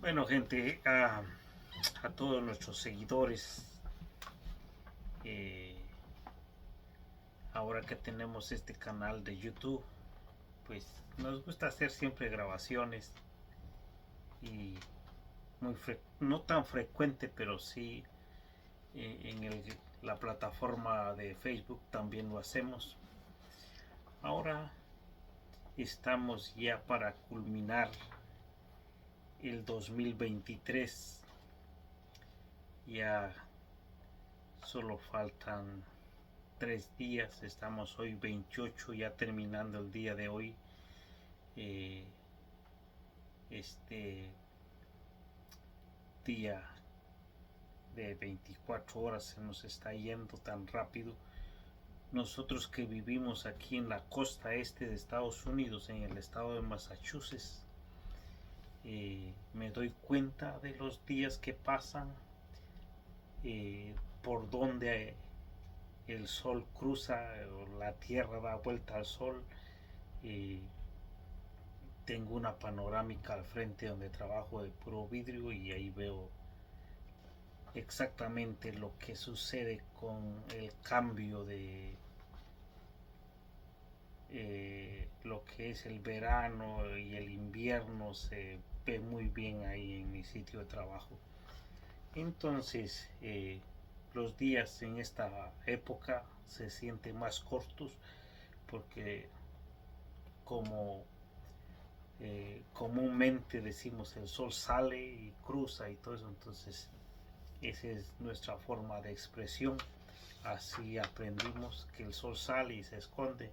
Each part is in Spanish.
Bueno, gente, a todos nuestros seguidores, eh, ahora que tenemos este canal de YouTube, pues nos gusta hacer siempre grabaciones y no tan frecuente, pero sí en la plataforma de Facebook también lo hacemos. Ahora estamos ya para culminar el 2023. Ya solo faltan 3 días, estamos hoy 28, ya terminando el día de hoy. Eh, este día de 24 horas se nos está yendo tan rápido. Nosotros que vivimos aquí en la costa este de Estados Unidos, en el estado de Massachusetts, me doy cuenta de los días que pasan, por donde el sol cruza, la tierra da vuelta al sol. eh, Tengo una panorámica al frente donde trabajo de puro vidrio y ahí veo exactamente lo que sucede con el cambio de lo que es el verano y el invierno. Se ve muy bien ahí en mi sitio de trabajo. Entonces, los días en esta época se sienten más cortos porque como comúnmente decimos el sol sale y cruza y todo eso, entonces esa es nuestra forma de expresión. Así aprendimos que el sol sale y se esconde.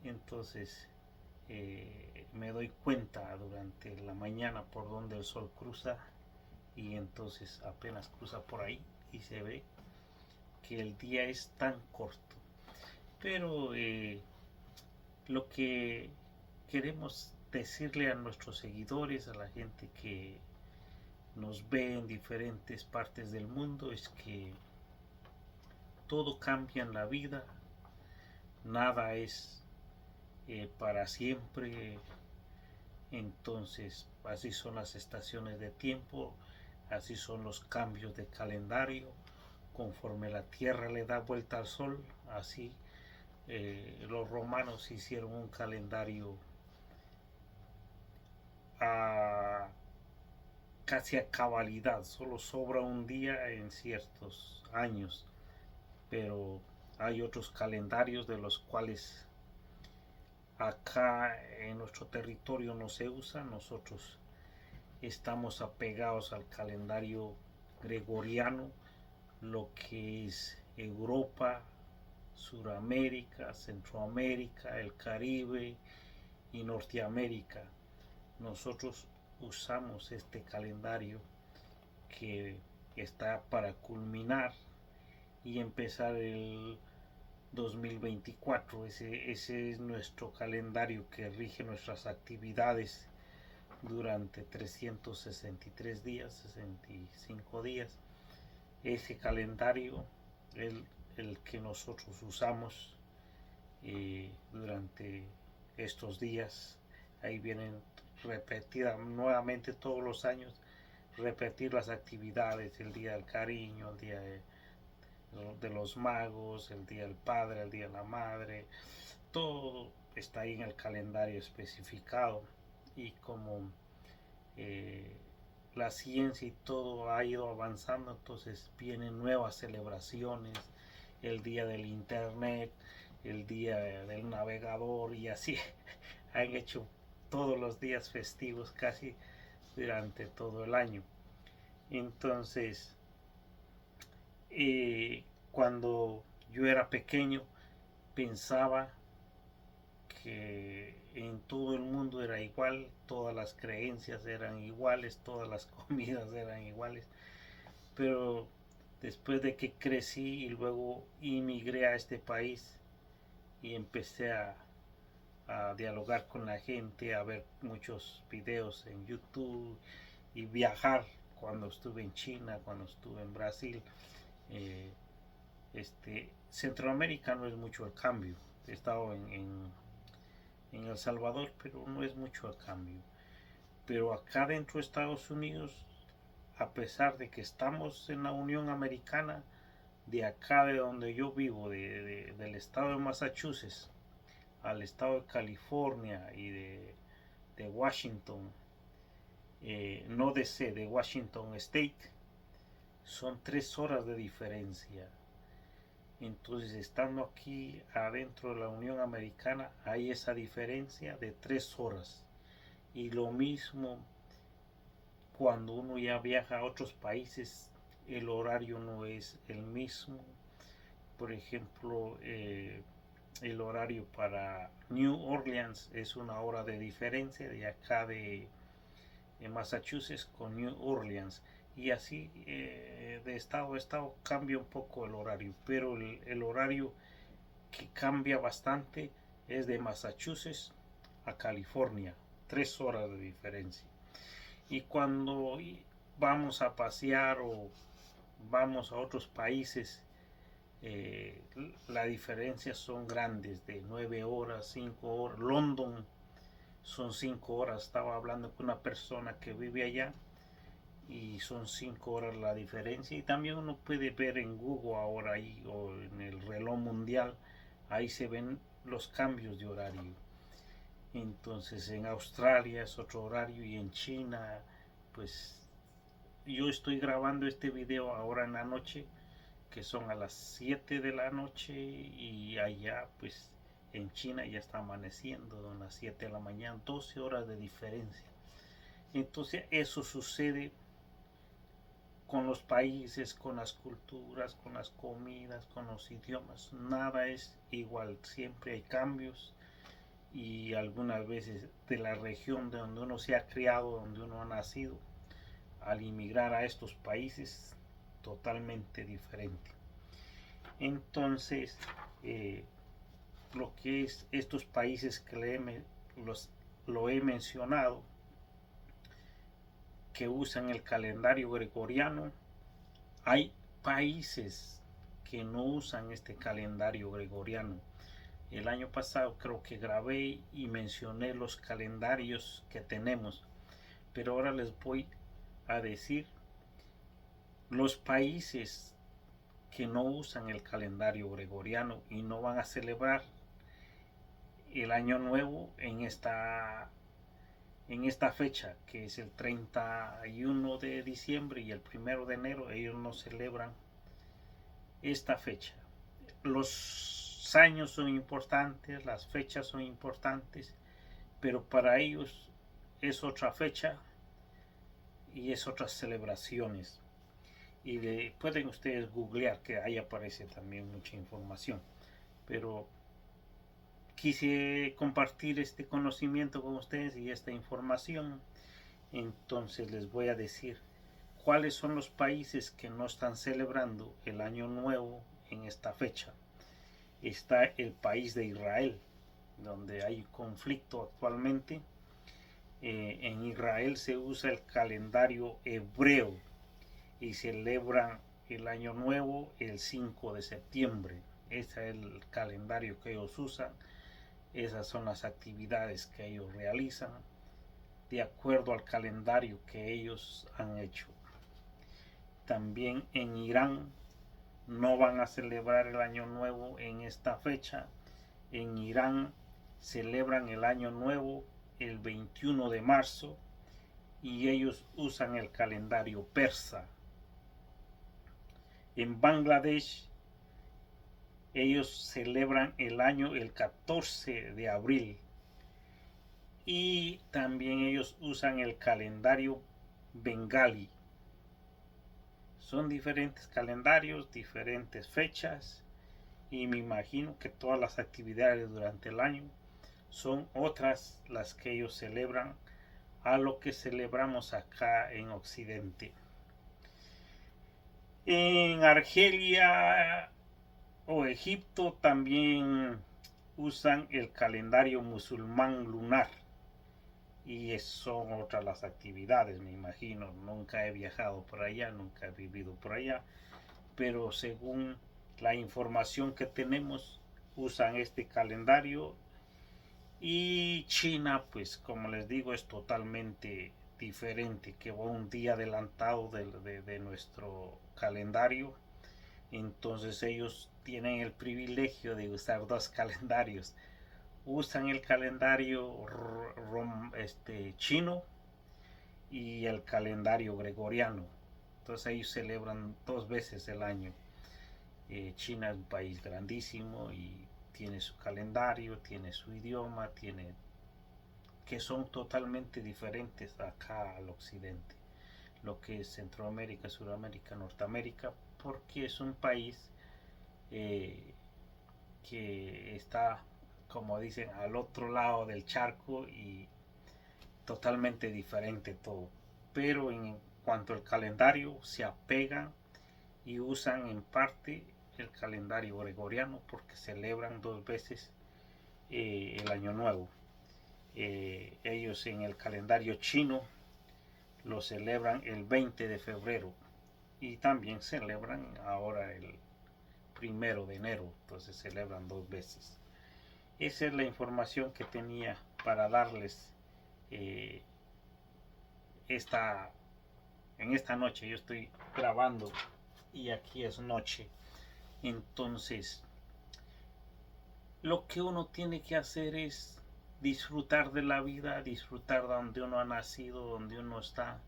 Entonces me doy cuenta durante la mañana por donde el sol cruza, y entonces apenas cruza por ahí y se ve que el día es tan corto. Pero lo que queremos decirle a nuestros seguidores, a la gente que nos ve en diferentes partes del mundo, es que todo cambia en la vida, nada es para siempre. Entonces así son las estaciones de tiempo, así son los cambios de calendario. Conforme la tierra le da vuelta al sol, así los romanos hicieron un calendario a casi a cabalidad, solo sobra un día en ciertos años, pero hay otros calendarios de los cuales acá en nuestro territorio no se usan. Nosotros estamos apegados al calendario gregoriano, lo que es Europa, Suramérica, Centroamérica, el Caribe y Norteamérica. Nosotros usamos este calendario que está para culminar y empezar el 2024. Ese es nuestro calendario que rige nuestras actividades durante 363 días, 65 días. Ese calendario es el que nosotros usamos durante estos días. Ahí vienen repetidas nuevamente todos los años, repetir las actividades: el día del cariño, el día de los magos, el día del padre, el día de la madre. Todo está ahí en el calendario especificado. Y como eh, la ciencia y todo ha ido avanzando, entonces vienen nuevas celebraciones: el día del internet, el día del navegador, y así han hecho todos los días festivos casi durante todo el año. Entonces, cuando yo era pequeño, pensaba que en todo el mundo era igual, todas las creencias eran iguales, todas las comidas eran iguales. Pero después de que crecí y luego inmigré a este país y empecé a dialogar con la gente, a ver muchos videos en YouTube y viajar, cuando estuve en China, cuando estuve en Brasil, eh, Centroamérica no es mucho el cambio. He estado en El Salvador, pero no es mucho el cambio. Pero acá dentro de Estados Unidos, a pesar de que estamos en la Unión Americana, de acá de donde yo vivo, del estado de Massachusetts al estado de California y de Washington, no DC, de Washington State, son 3 horas de diferencia. Entonces, estando aquí adentro de la Unión Americana, hay esa diferencia de 3 horas. Y lo mismo cuando uno ya viaja a otros países, el horario no es el mismo. Por ejemplo, el horario para New Orleans es 1 hora de diferencia de acá de Massachusetts con New Orleans. Y así de estado a estado cambia un poco el horario, pero el horario que cambia bastante es de Massachusetts a California, 3 horas de diferencia. Y cuando vamos a pasear o vamos a otros países, la diferencia son grandes, de 9 horas, 5 horas. London son 5 horas. Estaba hablando con una persona que vive allá y son 5 horas la diferencia. Y también uno puede ver en Google ahora ahí o en el reloj mundial, ahí se ven los cambios de horario. Entonces en Australia es otro horario y en China, pues yo estoy grabando este video ahora en la noche, que son a las 7 de la noche, y allá pues en China ya está amaneciendo a las 7 de la mañana, 12 horas de diferencia. Entonces eso sucede con los países, con las culturas, con las comidas, con los idiomas. Nada es igual, siempre hay cambios, y algunas veces de la región de donde uno se ha criado, donde uno ha nacido, al inmigrar a estos países, totalmente diferente. Entonces, lo que es estos países que lo he mencionado, que usan el calendario gregoriano, hay países que no usan este calendario gregoriano. El año pasado creo que grabé y mencioné los calendarios que tenemos, pero ahora les voy a decir los países que no usan el calendario gregoriano y no van a celebrar el año nuevo en esta fecha, que es el 31 de diciembre y el 1 de enero. Ellos no celebran esta fecha. Los años son importantes, las fechas son importantes, pero para ellos es otra fecha y es otras celebraciones. Y pueden ustedes googlear, que ahí aparece también mucha información. Pero quise compartir este conocimiento con ustedes y esta información. Entonces les voy a decir cuáles son los países que no están celebrando el año nuevo en esta fecha. Está el país de Israel, donde hay conflicto actualmente. En Israel se usa el calendario hebreo y celebran el año nuevo el 5 de septiembre. Ese es el calendario que ellos usan. Esas son las actividades que ellos realizan de acuerdo al calendario que ellos han hecho. También en Irán no van a celebrar el año nuevo en esta fecha. En Irán celebran el año nuevo el 21 de marzo y ellos usan el calendario persa. En Bangladesh ellos celebran el año el 14 de abril y también ellos usan el calendario bengalí. Son diferentes calendarios, diferentes fechas, y me imagino que todas las actividades durante el año son otras las que ellos celebran a lo que celebramos acá en Occidente. En Argelia o Egipto también usan el calendario musulmán lunar, y son otras las actividades, me imagino. Nunca he viajado por allá, nunca he vivido por allá, pero según la información que tenemos, usan este calendario Y China, pues como les digo, es totalmente diferente, que va un día adelantado de nuestro calendario. Entonces ellos tienen el privilegio de usar dos calendarios. Usan el calendario chino y el calendario gregoriano. Entonces ellos celebran dos veces el año. China es un país grandísimo y tiene su calendario, tiene su idioma, tiene que son totalmente diferentes acá al occidente, lo que es Centroamérica, Sudamérica, Norteamérica, porque es un país eh, que está, como dicen, al otro lado del charco y totalmente diferente todo. Pero en cuanto al calendario, se apegan y usan en parte el calendario gregoriano porque celebran dos veces el año nuevo. Ellos en el calendario chino lo celebran el 20 de febrero y también celebran ahora el 1 de enero, entonces celebran dos veces. Esa es la información que tenía para darles eh, esta, en esta noche. Yo estoy grabando y aquí es noche. Entonces, lo que uno tiene que hacer es disfrutar de la vida, disfrutar de donde uno ha nacido, donde uno está,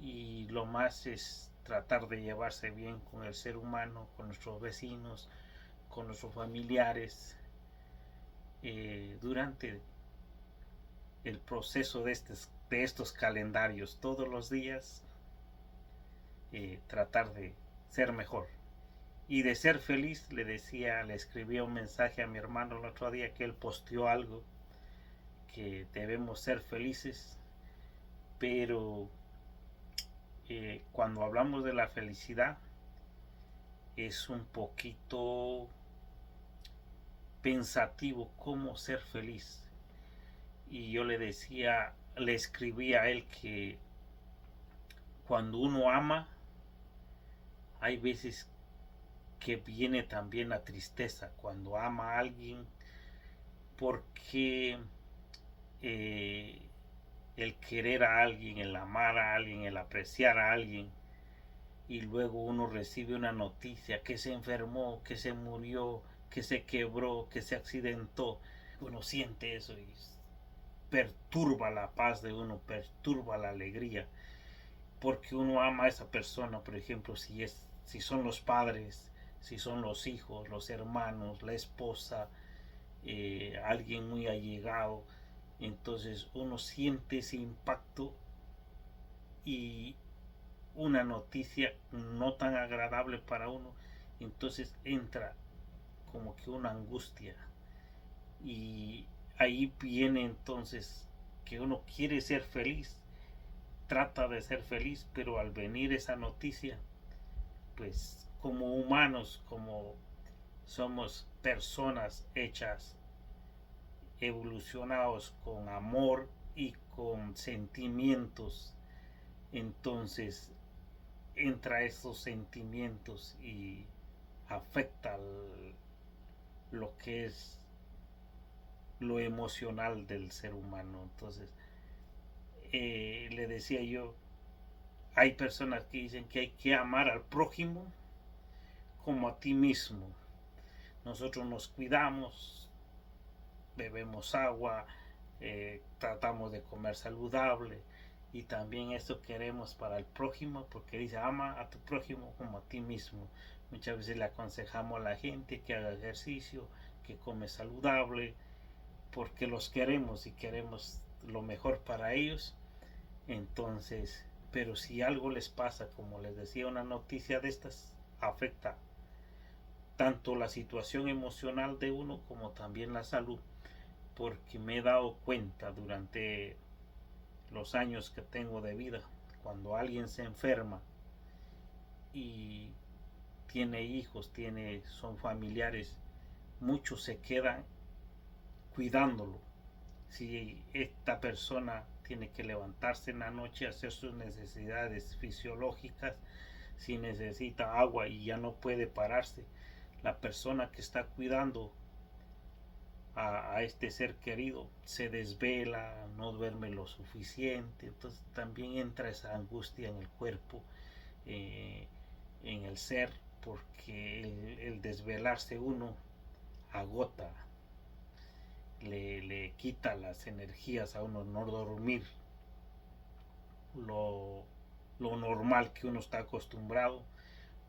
y lo más es tratar de llevarse bien con el ser humano, con nuestros vecinos, con nuestros familiares, durante el proceso de estos calendarios todos los días, tratar de ser mejor y de ser feliz. Le decía, le escribía un mensaje a mi hermano el otro día que él posteó algo, que debemos ser felices, pero cuando hablamos de la felicidad es un poquito pensativo cómo ser feliz. Y yo le decía, le escribí a él que cuando uno ama, hay veces que viene también la tristeza cuando ama a alguien, porque eh, el querer a alguien, el amar a alguien, el apreciar a alguien, y luego uno recibe una noticia que se enfermó, que se murió, que se quebró, que se accidentó, uno siente eso y perturba la paz de uno, perturba la alegría, porque uno ama a esa persona. Por ejemplo, si son los padres, si son los hijos, los hermanos, la esposa, alguien muy allegado, entonces uno siente ese impacto y una noticia no tan agradable para uno, entonces entra como que una angustia, y ahí viene entonces que uno quiere ser feliz, trata de ser feliz, pero al venir esa noticia, pues como humanos, como somos personas hechas, evolucionados con amor y con sentimientos, entonces entra esos sentimientos y afecta lo que es lo emocional del ser humano. Entonces, le decía yo, hay personas que dicen que hay que amar al prójimo como a ti mismo. Nosotros nos cuidamos, bebemos agua, tratamos de comer saludable, y también eso queremos para el prójimo, porque dice ama a tu prójimo como a ti mismo. Muchas veces le aconsejamos a la gente que haga ejercicio, que come saludable, porque los queremos y queremos lo mejor para ellos. Entonces, pero si algo les pasa, como les decía, una noticia de estas afecta tanto la situación emocional de uno como también la salud, porque me he dado cuenta durante los años que tengo de vida, cuando alguien se enferma y tiene hijos, son familiares, muchos se quedan cuidándolo. Si esta persona tiene que levantarse en la noche a hacer sus necesidades fisiológicas, si necesita agua y ya no puede pararse, la persona que está cuidando a este ser querido, se desvela, no duerme lo suficiente, entonces también entra esa angustia en el cuerpo, eh, en el ser, porque el desvelarse uno agota, le quita las energías a uno, no dormir lo, lo normal que uno está acostumbrado,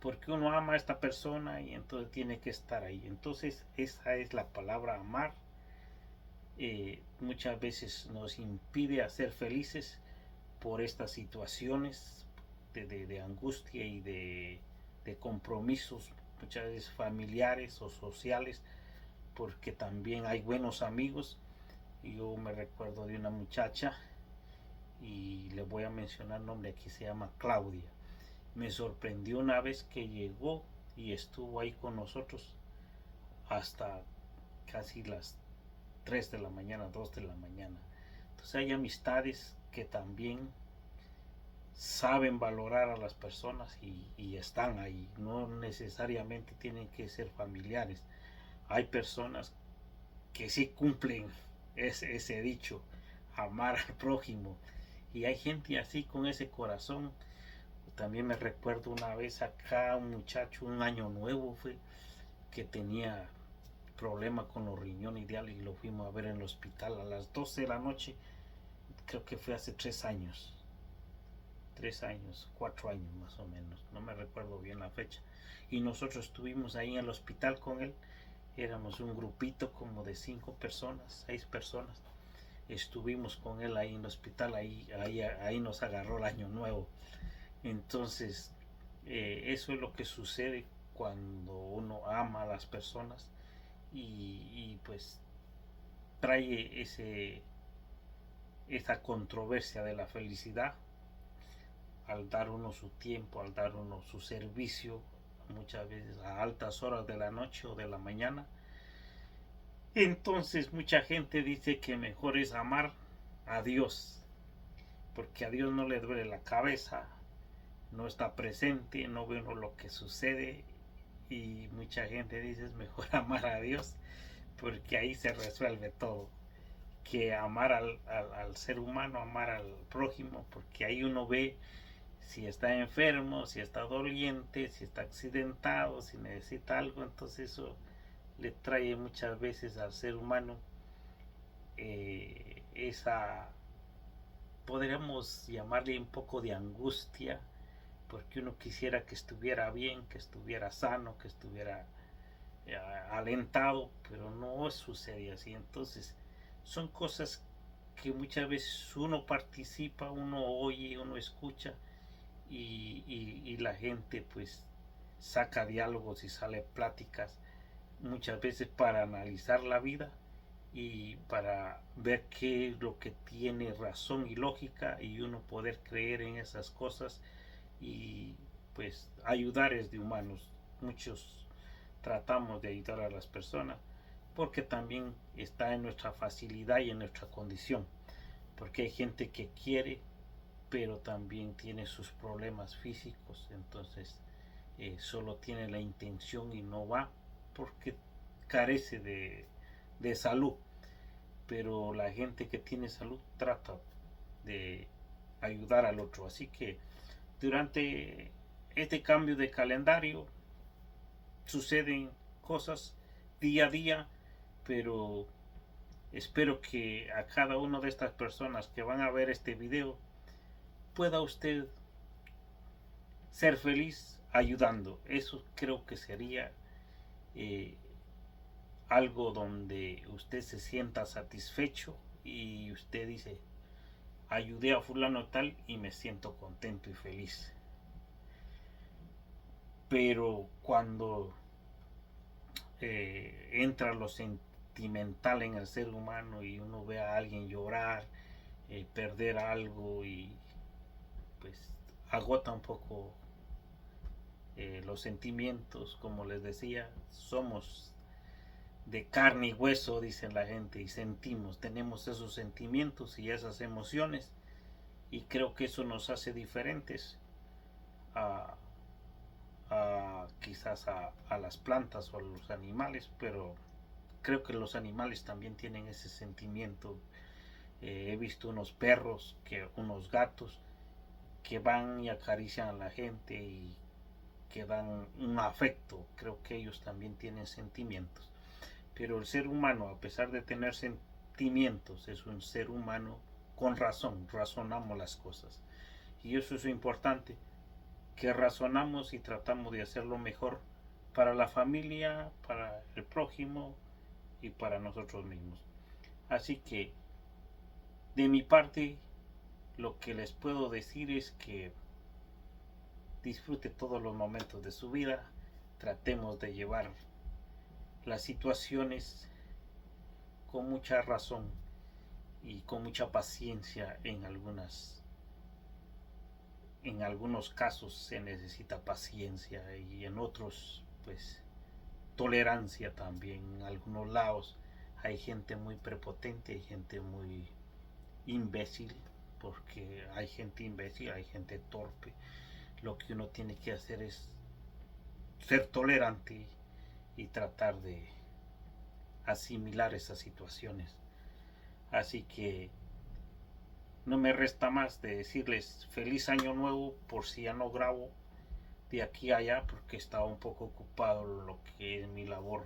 porque uno ama a esta persona y entonces tiene que estar ahí. Entonces esa es la palabra amar. Muchas veces nos impide a ser felices por estas situaciones de angustia y de compromisos, muchas veces familiares o sociales, porque también hay buenos amigos. Yo me recuerdo de una muchacha, y le voy a mencionar el nombre, aquí se llama Claudia. Me sorprendió una vez que llegó y estuvo ahí con nosotros hasta casi las 3 de la mañana, 2 de la mañana. Entonces hay amistades que también saben valorar a las personas y están ahí. No necesariamente tienen que ser familiares. Hay personas que sí cumplen ese dicho, amar al prójimo. Y hay gente así con ese corazón. También me recuerdo una vez acá un muchacho, un año nuevo fue, que tenía problema con los riñones y lo fuimos a ver en el hospital a las 12 de la noche. Creo que fue hace 3 años. 3 años, 4 años más o menos. No me recuerdo bien la fecha. Y nosotros estuvimos ahí en el hospital con él. Éramos un grupito como de 5 personas, 6 personas. Estuvimos con él ahí en el hospital. Ahí nos agarró el año nuevo. Entonces, eso es lo que sucede cuando uno ama a las personas y pues trae esa controversia de la felicidad al dar uno su tiempo, al dar uno su servicio, muchas veces a altas horas de la noche o de la mañana. Entonces mucha gente dice que mejor es amar a Dios, porque a Dios no le duele la cabeza, no está presente, no ve uno lo que sucede, y mucha gente dice es mejor amar a Dios porque ahí se resuelve todo, que amar al ser humano, amar al prójimo, porque ahí uno ve si está enfermo, si está doliente, si está accidentado, si necesita algo. Entonces eso le trae muchas veces al ser humano esa, podríamos llamarle un poco de angustia, porque uno quisiera que estuviera bien, que estuviera sano, que estuviera alentado, pero no sucede así. Entonces son cosas que muchas veces uno participa, uno oye, uno escucha, y la gente pues saca diálogos y sale pláticas muchas veces para analizar la vida y para ver qué es lo que tiene razón y lógica, y uno poder creer en esas cosas y pues ayudar es de humanos. Muchos tratamos de ayudar a las personas porque también está en nuestra facilidad y en nuestra condición, porque hay gente que quiere pero también tiene sus problemas físicos, entonces solo tiene la intención y no va porque carece de salud, pero la gente que tiene salud trata de ayudar al otro. Así que durante este cambio de calendario suceden cosas día a día, pero espero que a cada una de estas personas que van a ver este video pueda usted ser feliz ayudando. Eso creo que sería eh, algo donde usted se sienta satisfecho y usted dice, ayudé a fulano tal y me siento contento y feliz. Pero cuando entra lo sentimental en el ser humano y uno ve a alguien llorar, perder algo, y pues agota un poco los sentimientos. Como les decía, somos de carne y hueso, dicen la gente, y sentimos, tenemos esos sentimientos y esas emociones, y creo que eso nos hace diferentes a, quizás a las plantas o a los animales, pero creo que los animales también tienen ese sentimiento. He visto unos perros, unos gatos que van y acarician a la gente y que dan un afecto. Creo que ellos también tienen sentimientos. Pero el ser humano, a pesar de tener sentimientos, es un ser humano con razón, razonamos las cosas. Y eso es importante, que razonamos y tratamos de hacerlo mejor para la familia, para el prójimo y para nosotros mismos. Así que, de mi parte, lo que les puedo decir es que disfrute todos los momentos de su vida, tratemos de llevar las situaciones con mucha razón y con mucha paciencia. En algunos casos se necesita paciencia y en otros pues tolerancia también. En algunos lados hay gente muy prepotente, hay gente muy imbécil, porque hay gente imbécil, hay gente torpe. Lo que uno tiene que hacer es ser tolerante y tratar de asimilar esas situaciones. Así que no me resta más de decirles feliz año nuevo, por si ya no grabo de aquí a allá porque estaba un poco ocupado lo que es mi labor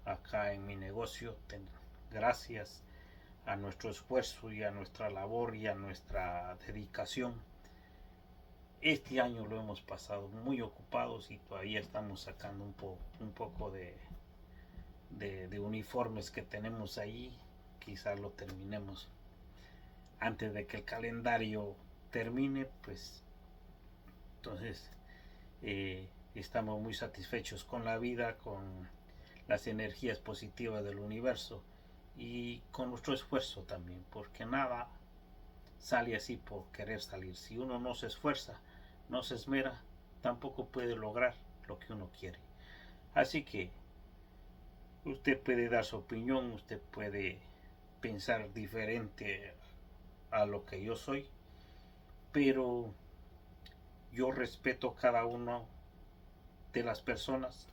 acá en mi negocio. Gracias a nuestro esfuerzo y a nuestra labor y a nuestra dedicación, este año lo hemos pasado muy ocupados y todavía estamos sacando un poco de uniformes que tenemos ahí. Quizás lo terminemos antes de que el calendario termine, pues entonces estamos muy satisfechos con la vida, con las energías positivas del universo y con nuestro esfuerzo también, porque nada sale así por querer salir. Si uno no se esfuerza, no se esmera, tampoco puede lograr lo que uno quiere. Así que usted puede dar su opinión, usted puede pensar diferente a lo que yo soy, pero yo respeto cada uno de las personas,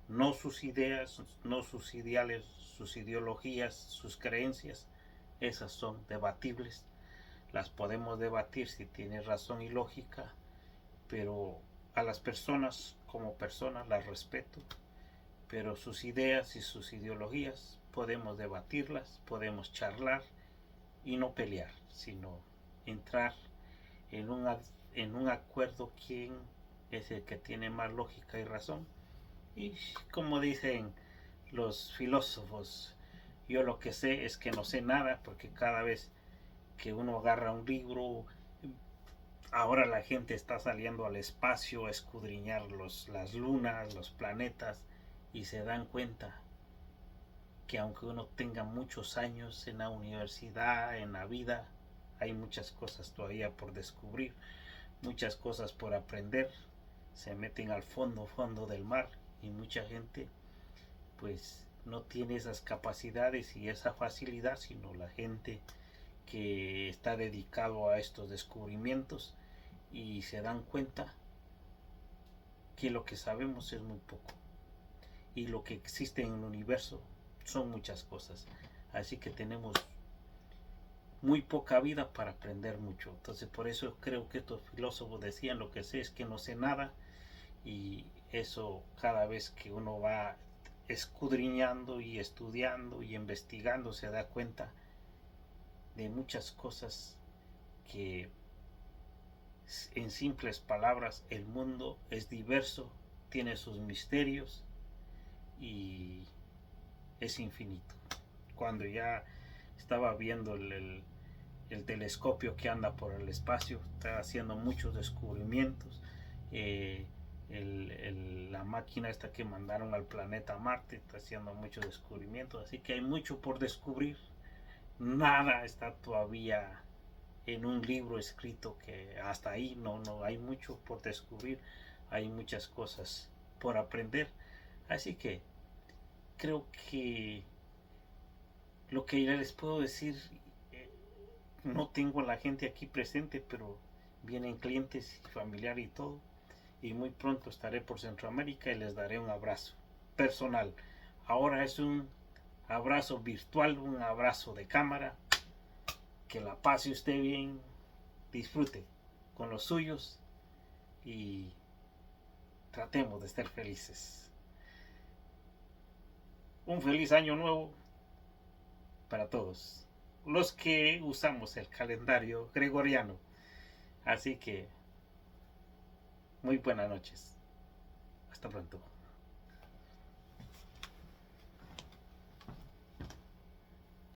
no sus ideas, no sus ideales, sus ideologías, sus creencias. Esas son debatibles, las podemos debatir si tiene razón y lógica, pero a las personas como personas las respeto, pero sus ideas y sus ideologías podemos debatirlas, podemos charlar y no pelear, sino entrar en un acuerdo quién es el que tiene más lógica y razón. Y como dicen los filósofos, yo lo que sé es que no sé nada, porque cada vez que uno agarra un libro, ahora la gente está saliendo al espacio a escudriñar las lunas, los planetas, y se dan cuenta que aunque uno tenga muchos años en la universidad, en la vida, hay muchas cosas todavía por descubrir, muchas cosas por aprender. Se meten al fondo del mar y mucha gente pues no tiene esas capacidades y esa facilidad, sino la gente que está dedicado a estos descubrimientos y se dan cuenta que lo que sabemos es muy poco y lo que existe en el universo son muchas cosas. Así que tenemos muy poca vida para aprender mucho. Entonces por eso creo que estos filósofos decían lo que sé es que no sé nada, y eso cada vez que uno va escudriñando y estudiando y investigando se da cuenta de muchas cosas que en simples palabras el mundo es diverso, tiene sus misterios y es infinito. Cuando ya estaba viendo el telescopio que anda por el espacio, está haciendo muchos descubrimientos. La máquina esta que mandaron al planeta Marte está haciendo muchos descubrimientos, así que hay mucho por descubrir. Nada está todavía en un libro escrito, que hasta ahí no hay mucho por descubrir, hay muchas cosas por aprender. Así que creo que lo que ya les puedo decir, no tengo a la gente aquí presente, pero vienen clientes y familiares y todo, y muy pronto estaré por Centroamérica y les daré un abrazo personal. Ahora es un abrazo virtual, un abrazo de cámara. Que la pase usted bien, disfrute con los suyos y tratemos de estar felices. Un feliz año nuevo para todos los que usamos el calendario gregoriano. Así que muy buenas noches. Hasta pronto.